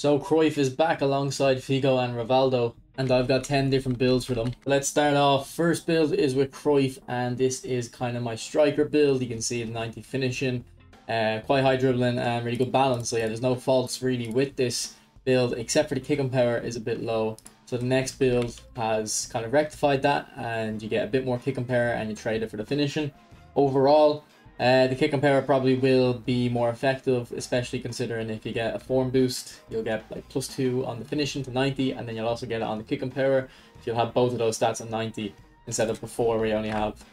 So Cryuff is back alongside Figo and Rivaldo, and I've got 10 different builds for them. Let's start off. First build is with Cryuff, and this is kind of my striker build. You can see the 90 finishing, quite high dribbling and really good balance. So yeah, there's no faults really with this build, except for the kicking power is a bit low. So the next build has kind of rectified that, and you get a bit more kicking power and you trade it for the finishing. Overall, the kick and power probably will be more effective, especially considering if you get a form boost, you'll get like +2 on the finishing to 90, and then you'll also get it on the kick and power. So you'll have both of those stats at 90 instead of before where you only have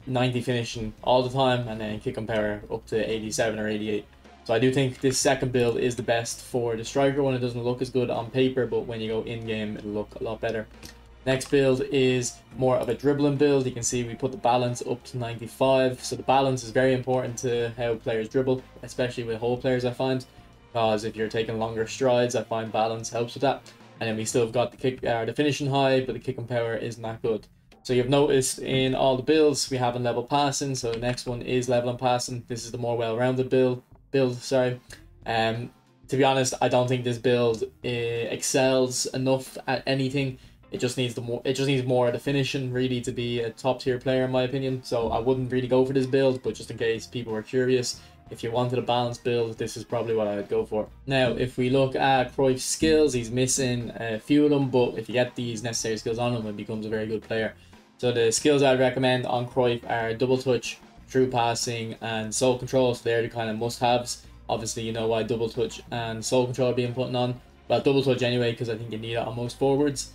90 finishing all the time and then kick and power up to 87 or 88. So I do think this second build is the best for the striker one. It doesn't look as good on paper, but when you go in game, it'll look a lot better. Next build is more of a dribbling build. You can see we put the balance up to 95. So the balance is very important to how players dribble, especially with whole players, I find. Because if you're taking longer strides, I find balance helps with that. And then we still have got the finishing high, but the kicking power isn't that good. So you've noticed in all the builds, we haven't level passing. So the next one is level and passing. This is the more well-rounded build. To be honest, I don't think this build excels enough at anything. It just needs more of the finishing really to be a top tier player in my opinion. So I wouldn't really go for this build, but just in case people were curious, if you wanted a balanced build, this is probably what I would go for. Now, if we look at Cryuff skills, he's missing a few of them, but if you get these necessary skills on him, it becomes a very good player. So the skills I'd recommend on Cryuff are double touch, true passing, and soul control. So they're the kind of must-haves. Obviously, you know why double touch and soul control are being put on. Well, double touch anyway, because I think you need it on most forwards.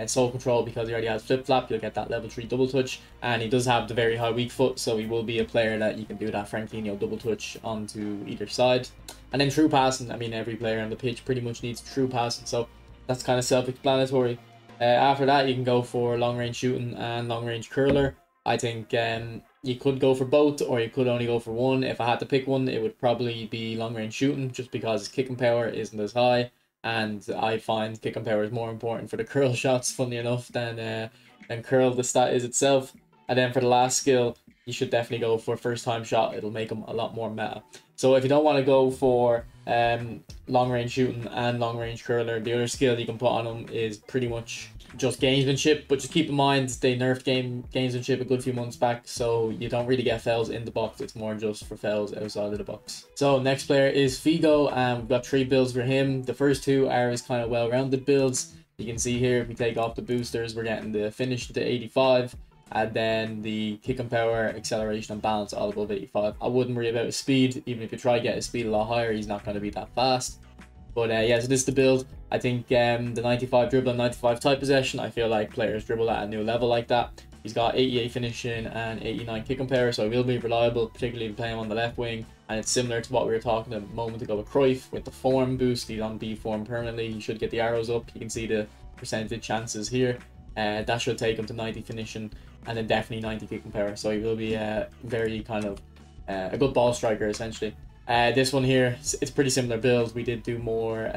Soul control because he already has flip flap, you'll get that level 3 double touch, and he does have the very high weak foot, so he will be a player that you can do that Frankinho double touch onto either side. And then true passing, I mean every player on the pitch pretty much needs true passing, so that's kind of self-explanatory. After that you can go for long range shooting and long range curler. I think you could go for both, or you could only go for one. If I had to pick one, it would probably be long range shooting, just because his kicking power isn't as high. And I find kick and power is more important for the curl shots, funnily enough, than curl the stat is itself. And then for the last skill, you should definitely go for first time shot. It'll make him a lot more meta. So if you don't want to go for long range shooting and long range curler, the other skill you can put on him is pretty much just gamesmanship. But just keep in mind they nerfed gamesmanship a good few months back, so you don't really get fouls in the box. It's more just for fouls outside of the box. So next player is Figo, and we've got 3 builds for him. The first 2 are his kind of well-rounded builds. You can see here, if we take off the boosters, we're getting the finish to 85, and then the kick and power, acceleration and balance all above 85. I wouldn't worry about his speed. Even if you try to get his speed a lot higher, he's not going to be that fast. But yeah, so this is the build. I think the 95 dribble and 95 tight possession, I feel like players dribble at a new level like that. He's got 88 finishing and 89 kick and power, so he will be reliable, particularly if you play him on the left wing. And it's similar to what we were talking a moment ago with Cryuff, with the form boost. He's on B form permanently. He should get the arrows up. You can see the percentage chances here. That should take him to 90 finishing and then definitely 90 kick and power. So he will be very kind of a good ball striker essentially. This one here, it's pretty similar build. We did do more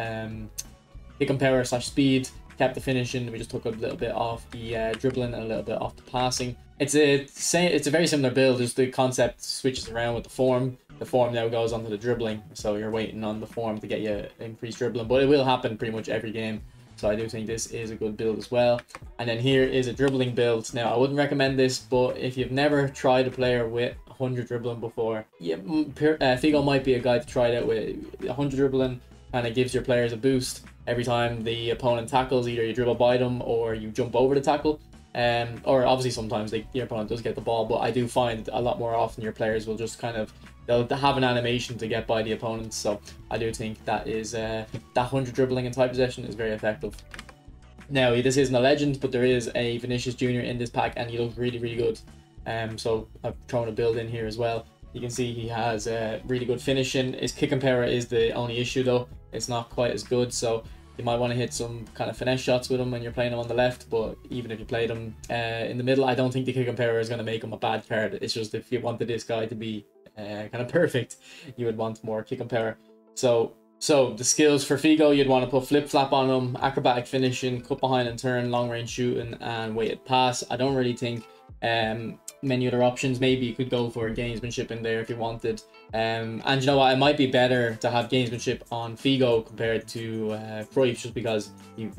kick and power / speed, kept the finishing. We just took a little bit off the dribbling and a little bit off the passing. It's a very similar build. Just the concept switches around with the form. The form now goes onto the dribbling, so you're waiting on the form to get you increased dribbling, but it will happen pretty much every game. So I do think this is a good build as well. And then here is a dribbling build. Now I wouldn't recommend this, but if you've never tried a player with 100 dribbling before, yeah, Figo might be a guy to try it out with. 100 dribbling kind of gives your players a boost every time the opponent tackles. Either you dribble by them or you jump over the tackle. Or obviously sometimes your opponent does get the ball, but I do find a lot more often your players will just kind of, they'll have an animation to get by the opponents. So I do think that is that 100 dribbling and tight possession is very effective. Now this isn't a legend, but there is a Vinicius Jr. in this pack, and he looks really good. So I've thrown a build in here as well. You can see he has really good finishing. His kick and power is the only issue though. It's not quite as good, so you might want to hit some kind of finesse shots with him when you're playing him on the left. But even if you played him in the middle, I don't think the kick and power is going to make him a bad card. It's just if you wanted this guy to be kind of perfect, you would want more kick and power. So the skills for Figo, you'd want to put flip flap on him, acrobatic finishing, cut behind and turn, long range shooting, and weighted pass. I don't really think many other options. Maybe you could go for gamesmanship in there if you wanted. And you know what, it might be better to have gamesmanship on Figo compared to Cryuff, just because he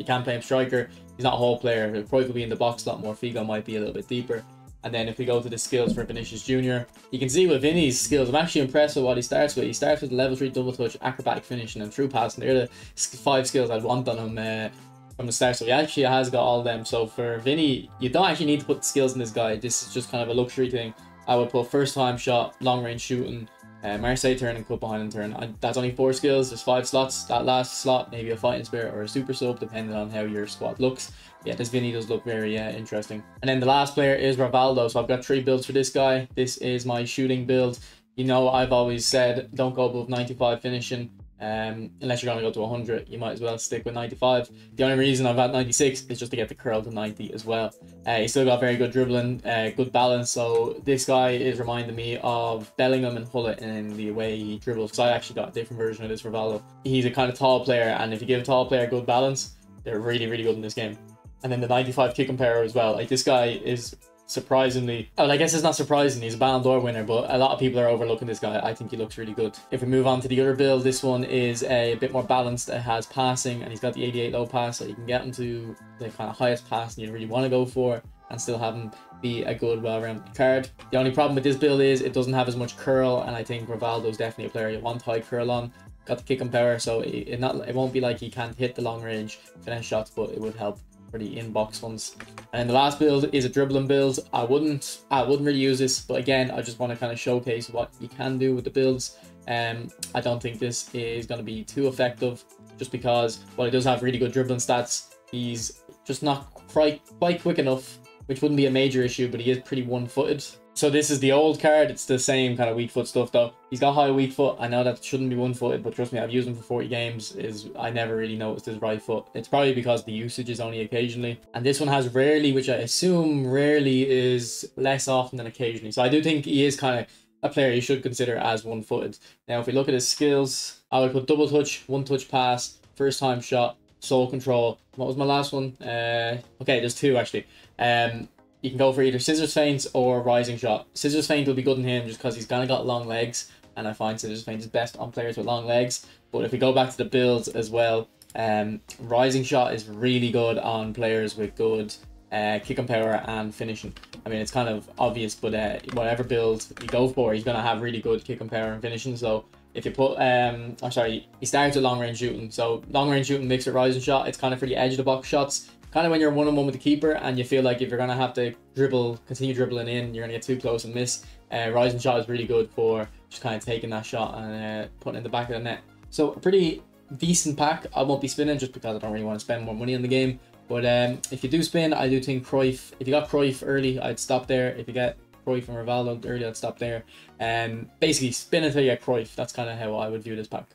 can't play him striker. He's not a whole player. Cryuff will be in the box a lot more. Figo might be a little bit deeper. And then if we go to the skills for Vinicius Jr., you can see with Vini's skills, I'm actually impressed with what he starts with. He starts with level 3 double touch, acrobatic finishing, and through passing. They're the 5 skills I'd want on him from the start. So he actually has got all of them. So for Vini, you don't actually need to put the skills in this guy. This is just kind of a luxury thing. I would put first time shot, long range shooting, Marseille turn, and cut behind and turn. That's only 4 skills. There's 5 slots. That last slot, maybe a fighting spirit or a super sub, depending on how your squad looks. Yeah, this Vini does look very interesting. And then the last player is Rivaldo. So I've got 3 builds for this guy. This is my shooting build. You know, I've always said don't go above 95 finishing. Unless you're going to go to 100, you might as well stick with 95. The only reason I've got 96 is just to get the curl to 90 as well. He's still got very good dribbling, good balance. So this guy is reminding me of Bellingham and Hullet in the way he dribbles. So I actually got a different version of this Rivaldo. He's a kind of tall player, and if you give a tall player good balance, they're really, really good in this game. And then the 95 kick and power as well. Like, this guy is surprisingly, well, I guess it's not surprising, he's a Ballon d'Or winner, but a lot of people are overlooking this guy. I think he looks really good. If we move on to the other build, this one is a bit more balanced. It has passing, and he's got the 88 low pass, so you can get him to the kind of highest pass you really want to go for and still have him be a good, well-rounded card. The only problem with this build is it doesn't have as much curl, and I think Rivaldo's definitely a player you want high curl on. Got the kick and power, so it won't be like he can't hit the long range finish shots, but it would help for the inbox ones. And the last build is a dribbling build. I wouldn't really use this, but again, I just want to kind of showcase what you can do with the builds. I don't think this is going to be too effective, just because while he does have really good dribbling stats, he's just not quite quick enough, which wouldn't be a major issue, but he is pretty one-footed. So this is the old card. It's the same kind of weak foot stuff though. He's got high weak foot. I know that shouldn't be one-footed, but trust me, I've used him for 40 games. I never really noticed his right foot. It's probably because the usage is only occasionally. And this one has rarely, which I assume rarely is less often than occasionally. So I do think he is kind of a player you should consider as one-footed. Now, if we look at his skills, I would put double touch, one touch pass, first time shot, soul control. What was my last one? Okay, there's 2 actually. You can go for either scissors feints or rising shot. Scissors feint will be good in him just because he's kind of got long legs, and I find scissors feint is best on players with long legs. But if we go back to the builds as well, rising shot is really good on players with good kick and power and finishing. I mean, it's kind of obvious, but whatever build you go for, he's going to have really good kick and power and finishing. So if you put, he starts with long range shooting. So long range shooting mixed with rising shot, it's kind of for the edge of the box shots. Kind of when you're one-on-one with the keeper and you feel like if you're going to have to continue dribbling in, you're going to get too close and miss. Rising shot is really good for just kind of taking that shot and putting it in the back of the net. So a pretty decent pack. I won't be spinning just because I don't really want to spend more money on the game. But if you do spin, I do think Cryuff, if you got Cryuff early, I'd stop there. If you get Cryuff and Rivaldo early, I'd stop there. Basically, spin until you get Cryuff. That's kind of how I would view this pack.